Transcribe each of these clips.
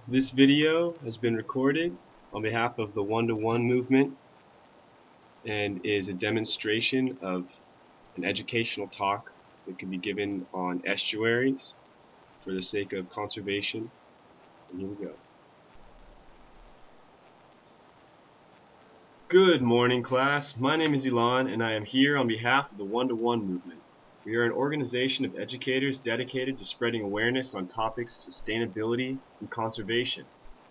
This video has been recorded on behalf of the one-to-one movement and is a demonstration of an educational talk that can be given on estuaries for the sake of conservation. And here we go. Good morning, class. My name is Elon, and I am here on behalf of the one-to-one movement. We are an organization of educators dedicated to spreading awareness on topics of sustainability and conservation.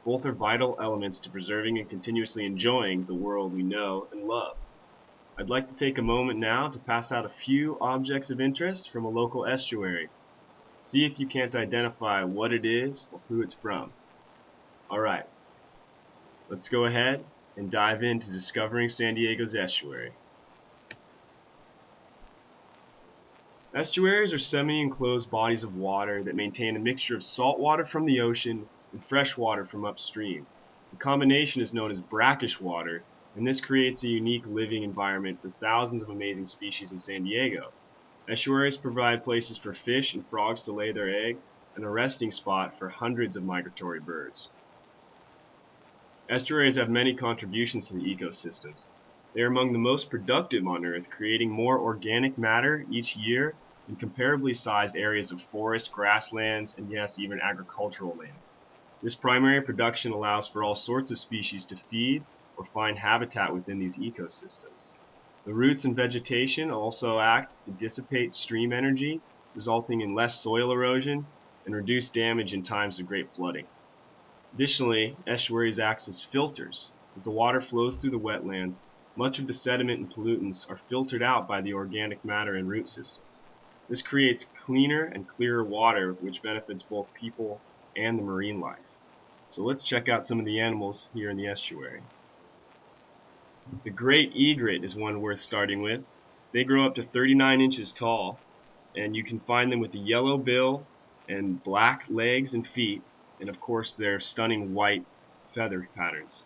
Both are vital elements to preserving and continuously enjoying the world we know and love. I'd like to take a moment now to pass out a few objects of interest from a local estuary. See if you can't identify what it is or who it's from. Alright, let's go ahead and dive into discovering San Diego's estuary. Estuaries are semi-enclosed bodies of water that maintain a mixture of salt water from the ocean and fresh water from upstream. The combination is known as brackish water, and this creates a unique living environment for thousands of amazing species in San Diego. Estuaries provide places for fish and frogs to lay their eggs and a resting spot for hundreds of migratory birds. Estuaries have many contributions to the ecosystems. They are among the most productive on Earth, creating more organic matter each year in comparably sized areas of forest, grasslands, and yes, even agricultural land. This primary production allows for all sorts of species to feed or find habitat within these ecosystems. The roots and vegetation also act to dissipate stream energy, resulting in less soil erosion and reduced damage in times of great flooding. Additionally, estuaries act as filters. As the water flows through the wetlands, much of the sediment and pollutants are filtered out by the organic matter and root systems. This creates cleaner and clearer water, which benefits both people and the marine life. So let's check out some of the animals here in the estuary. The great egret is one worth starting with. They grow up to 39 inches tall, and you can find them with a yellow bill and black legs and feet, and of course their stunning white feather patterns.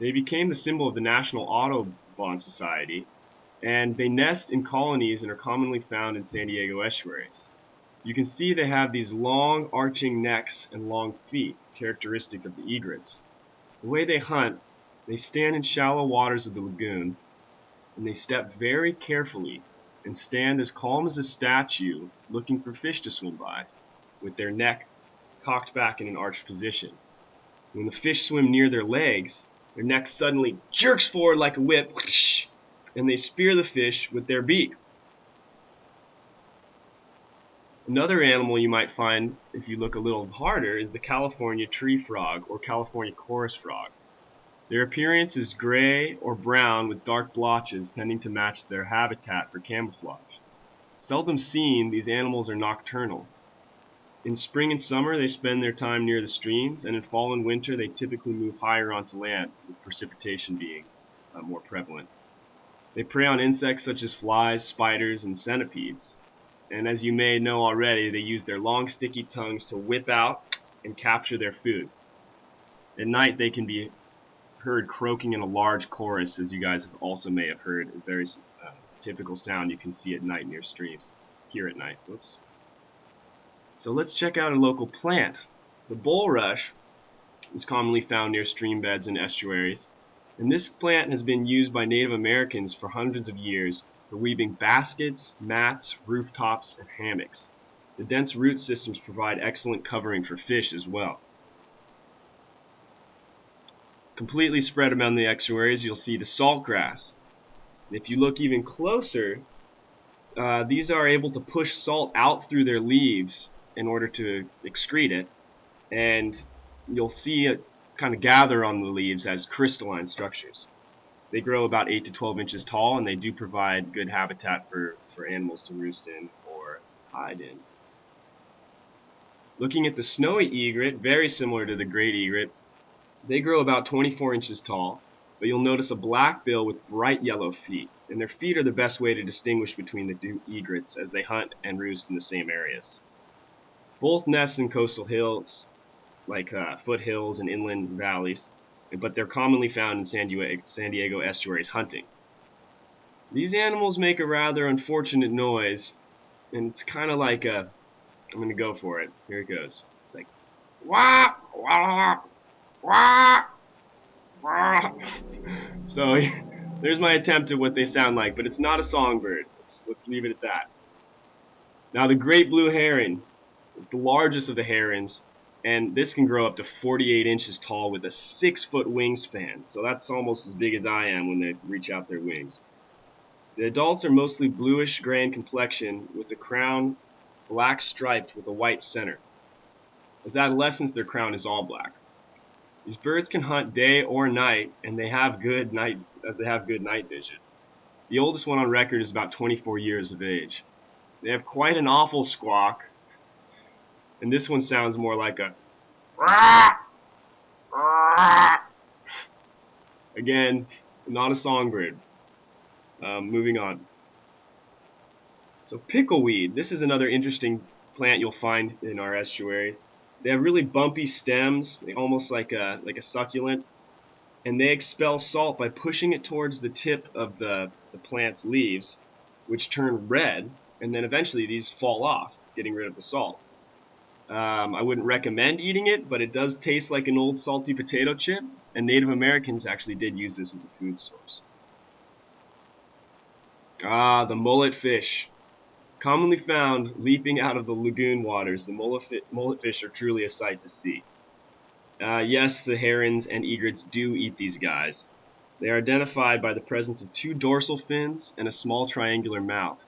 They became the symbol of the National Audubon Society, and they nest in colonies and are commonly found in San Diego estuaries. You can see they have these long arching necks and long feet, characteristic of the egrets. The way they hunt, they stand in shallow waters of the lagoon, and they step very carefully and stand as calm as a statue, looking for fish to swim by, with their neck cocked back in an arched position. When the fish swim near their legs, their neck suddenly jerks forward like a whip, and they spear the fish with their beak. Another animal you might find, if you look a little harder, is the California tree frog or California chorus frog. Their appearance is gray or brown with dark blotches tending to match their habitat for camouflage. Seldom seen, these animals are nocturnal. In spring and summer, they spend their time near the streams, and in fall and winter, they typically move higher onto land, with precipitation being more prevalent. They prey on insects such as flies, spiders, and centipedes. And as you may know already, they use their long, sticky tongues to whip out and capture their food. At night, they can be heard croaking in a large chorus, as you guys also may have heard, a very typical sound you can see at night near streams. Hear at night. Whoops. So let's check out a local plant. The bulrush is commonly found near stream beds and estuaries, and this plant has been used by Native Americans for hundreds of years for weaving baskets, mats, rooftops, and hammocks. The dense root systems provide excellent covering for fish as well. Completely spread around the estuaries, you'll see the saltgrass. If you look even closer, these are able to push salt out through their leaves in order to excrete it, and you'll see it kind of gather on the leaves as crystalline structures. They grow about 8 to 12 inches tall, and they do provide good habitat for animals to roost in or hide in. Looking at the snowy egret, very similar to the great egret, they grow about 24 inches tall, but you'll notice a black bill with bright yellow feet, and their feet are the best way to distinguish between the two egrets as they hunt and roost in the same areas. Both nest in coastal hills, like foothills and inland valleys, but they're commonly found in San Diego estuaries hunting. These animals make a rather unfortunate noise, and it's kind of like a, I'm going to go for it. Here it goes. It's like, wah, So there's my attempt at what they sound like, but it's not a songbird. Let's leave it at that. Now the great blue heron is the largest of the herons, and this can grow up to 48 inches tall with a 6-foot wingspan. So that's almost as big as I am when they reach out their wings. The adults are mostly bluish gray in complexion, with the crown black striped with a white center. As adolescents, their crown is all black. These birds can hunt day or night, and they have good night vision. The oldest one on record is about 24 years of age. They have quite an awful squawk, and this one sounds more like a again, not a songbird. Moving on. So pickleweed, this is another interesting plant you'll find in our estuaries. They have really bumpy stems, almost like a succulent, and they expel salt by pushing it towards the tip of the plant's leaves, which turn red, and then eventually these fall off, getting rid of the salt. I wouldn't recommend eating it, but it does taste like an old salty potato chip, and Native Americans actually did use this as a food source. The mullet fish. Commonly found leaping out of the lagoon waters, the mullet fish are truly a sight to see. Yes, the herons and egrets do eat these guys. They are identified by the presence of 2 dorsal fins and a small triangular mouth.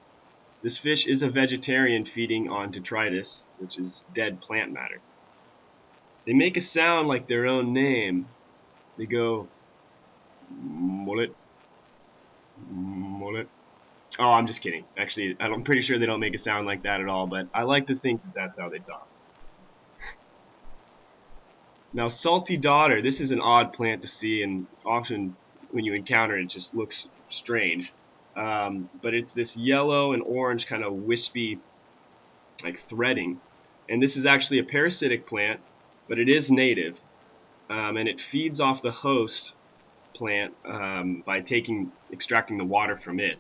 This fish is a vegetarian feeding on detritus, which is dead plant matter. They make a sound like their own name. They go, mullet, mullet. Oh, I'm just kidding. Actually, I'm pretty sure they don't make a sound like that at all, but I like to think that that's how they talk. Now, salty dodder, this is an odd plant to see, and often when you encounter it, it just looks strange. But it's this yellow and orange kind of wispy, like threading. And this is actually a parasitic plant, but it is native. And it feeds off the host plant by extracting the water from it.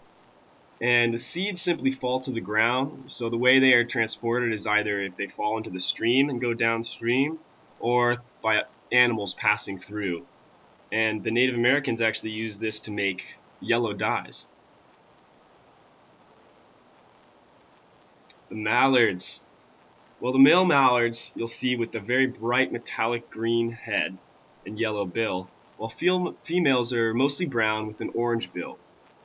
And the seeds simply fall to the ground, so the way they are transported is either if they fall into the stream and go downstream, or by animals passing through. And the Native Americans actually use this to make yellow dyes. The mallards. Well, the male mallards you'll see with the very bright metallic green head and yellow bill, while females are mostly brown with an orange bill.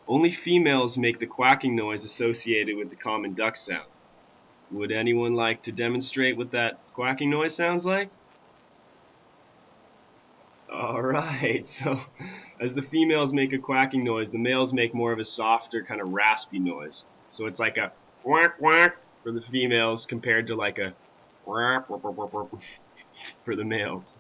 Only females make the quacking noise associated with the common duck sound. Would anyone like to demonstrate what that quacking noise sounds like? Alright, so as the females make a quacking noise, the males make more of a softer, kind of raspy noise. So it's like a quack quack for the females compared to like a quack for the males.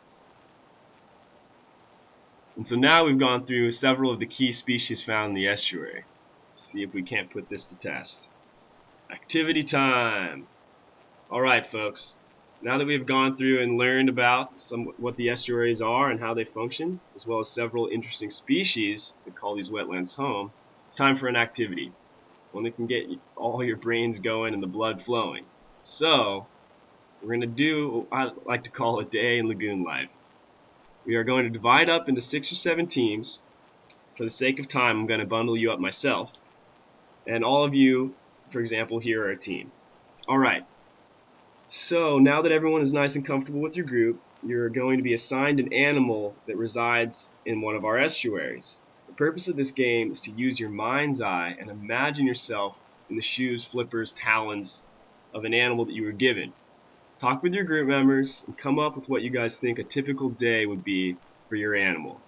And so now we've gone through several of the key species found in the estuary. Let's see if we can't put this to test. Activity time! Alright folks, now that we've gone through and learned about what the estuaries are and how they function, as well as several interesting species that call these wetlands home, it's time for an activity. One that can get all your brains going and the blood flowing. So, we're going to do what I like to call a day in lagoon life. We are going to divide up into 6 or 7 teams. For the sake of time, I'm going to bundle you up myself. And all of you, for example, here are a team. Alright, so now that everyone is nice and comfortable with your group, you're going to be assigned an animal that resides in one of our estuaries. The purpose of this game is to use your mind's eye and imagine yourself in the shoes, flippers, talons of an animal that you were given. Talk with your group members and come up with what you guys think a typical day would be for your animal.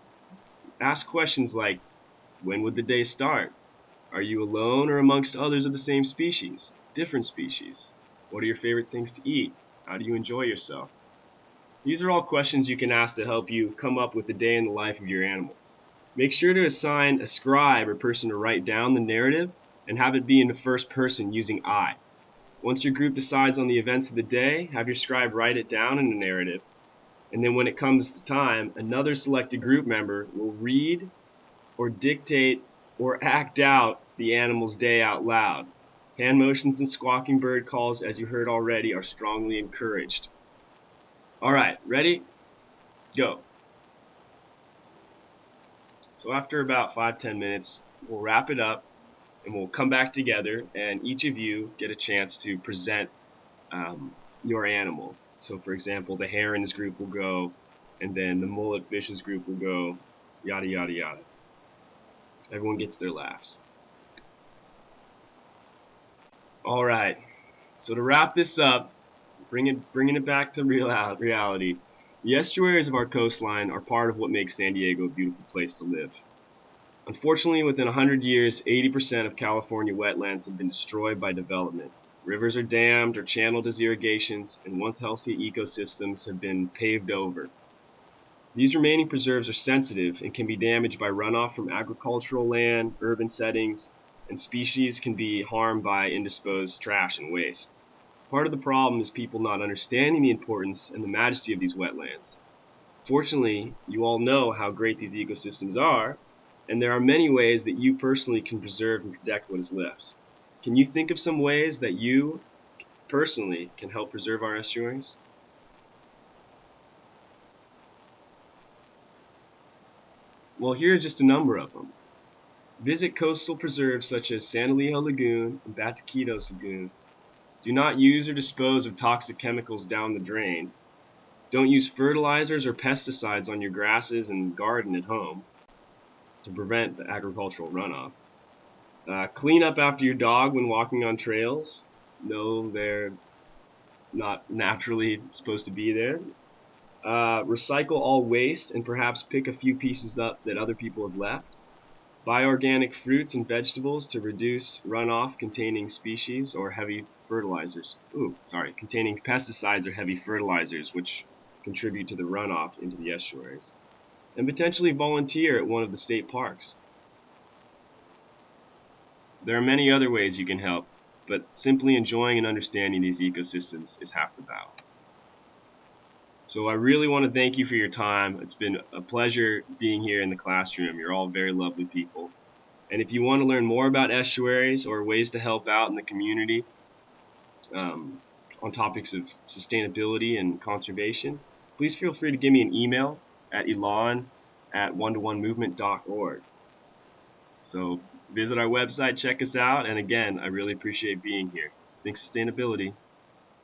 Ask questions like, when would the day start? Are you alone or amongst others of the same species? Different species? What are your favorite things to eat? How do you enjoy yourself? These are all questions you can ask to help you come up with the day in the life of your animal. Make sure to assign a scribe or person to write down the narrative and have it be in the first person using I. Once your group decides on the events of the day, have your scribe write it down in the narrative, and then when it comes to time, another selected group member will read or dictate or act out the animal's day out loud. Hand motions and squawking bird calls, as you heard already, are strongly encouraged. Alright, ready? Go. So after about 5-10 minutes, we'll wrap it up and we'll come back together and each of you get a chance to present your animal. So for example, the herons group will go, and then the mullet fishes group will go, yada yada yada. Everyone gets their laughs. All right. So to wrap this up, bringing it back to reality, the estuaries of our coastline are part of what makes San Diego a beautiful place to live. Unfortunately, within 100 years, 80% of California wetlands have been destroyed by development. Rivers are dammed or channeled as irrigations, and once healthy ecosystems have been paved over. These remaining preserves are sensitive and can be damaged by runoff from agricultural land, urban settings, and species can be harmed by indisposed trash and waste. Part of the problem is people not understanding the importance and the majesty of these wetlands. Fortunately, you all know how great these ecosystems are, and there are many ways that you personally can preserve and protect what is left. Can you think of some ways that you personally can help preserve our estuaries? Well, here are just a number of them. Visit coastal preserves such as San Elijo Lagoon and Bataquitos Lagoon. Do not use or dispose of toxic chemicals down the drain. Don't use fertilizers or pesticides on your grasses and garden at home to prevent the agricultural runoff. Clean up after your dog when walking on trails. No, they're not naturally supposed to be there. Recycle all waste and perhaps pick a few pieces up that other people have left. Buy organic fruits and vegetables to reduce runoff containing species or heavy fertilizers. Containing pesticides or heavy fertilizers, which contribute to the runoff into the estuaries. And potentially volunteer at one of the state parks. There are many other ways you can help, but simply enjoying and understanding these ecosystems is half the battle. So I really want to thank you for your time. It's been a pleasure being here in the classroom. You're all very lovely people. And if you want to learn more about estuaries or ways to help out in the community on topics of sustainability and conservation, please feel free to give me an email at elon@one-to-one-movement.org. So visit our website, check us out, and again, I really appreciate being here. Think sustainability.